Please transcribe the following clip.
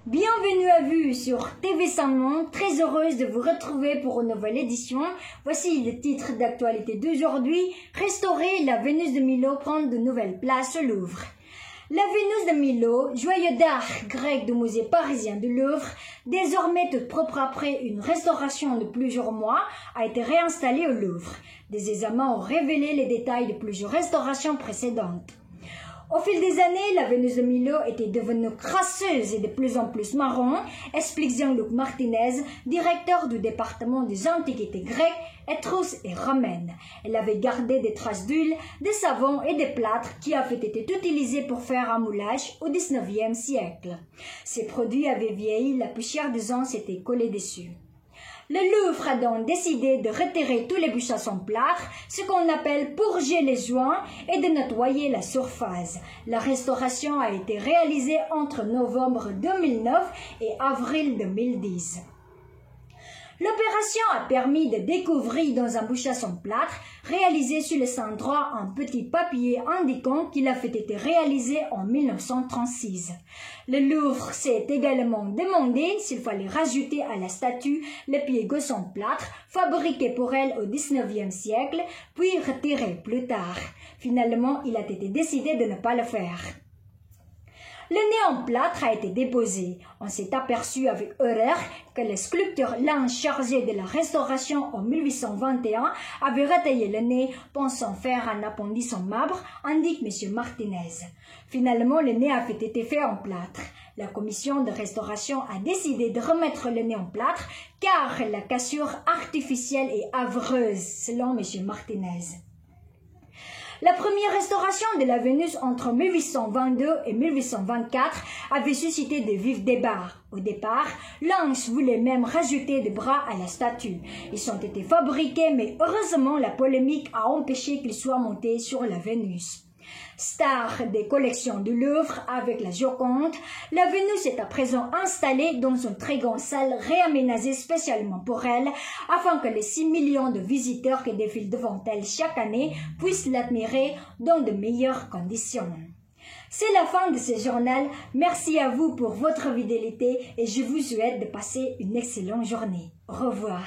Bienvenue à vous sur TV Saint-Monde, très heureuse de vous retrouver pour une nouvelle édition. Voici le titre d'actualité d'aujourd'hui. Restaurer la Vénus de Milo prend de nouvelles places au Louvre. La Vénus de Milo, joyau d'art grec du musée parisien du Louvre, désormais toute propre après une restauration de plusieurs mois, a été réinstallée au Louvre. Des examens ont révélé les détails de plusieurs restaurations précédentes. Au fil des années, la Vénus de Milo était devenue crasseuse et de plus en plus marron, explique Jean-Luc Martinez, directeur du département des antiquités grecques, étrusques et romaines. Elle avait gardé des traces d'huile, de savon et de plâtre qui avaient été utilisés pour faire un moulage au XIXe siècle. Ces produits avaient vieilli, la poussière des ans s'était collée dessus. Le Louvre a donc décidé de retirer tous les bûches à son plâtre, ce qu'on appelle purger les joints et de nettoyer la surface. La restauration a été réalisée entre novembre 2009 et avril 2010. L'opération a permis de découvrir dans un bûche à son plâtre, réalisé sur le sein droit, un petit papier indiquant qu'il avait été réalisé en 1936. Le Louvre s'est également demandé s'il fallait rajouter à la statue le pied gauche en plâtre, fabriqué pour elle au XIXe siècle, puis retiré plus tard. Finalement, il a été décidé de ne pas le faire. Le nez en plâtre a été déposé. On s'est aperçu avec horreur que le sculpteur l'un chargé de la restauration en 1821 avait retaillé le nez pensant faire un appendice en marbre, indique M. Martinez. Finalement, le nez avait été fait en plâtre. La commission de restauration a décidé de remettre le nez en plâtre car la cassure artificielle est havreuse, selon M. Martinez. La première restauration de la Vénus entre 1822 et 1824 avait suscité de vifs débats. Au départ, Lens voulait même rajouter des bras à la statue. Ils ont été fabriqués, mais heureusement la polémique a empêché qu'ils soient montés sur la Vénus. Star des collections du Louvre avec la Joconde, la Vénus est à présent installée dans une très grande salle réaménagée spécialement pour elle, afin que les 6 millions de visiteurs qui défilent devant elle chaque année puissent l'admirer dans de meilleures conditions. C'est la fin de ce journal. Merci à vous pour votre fidélité et je vous souhaite de passer une excellente journée. Au revoir.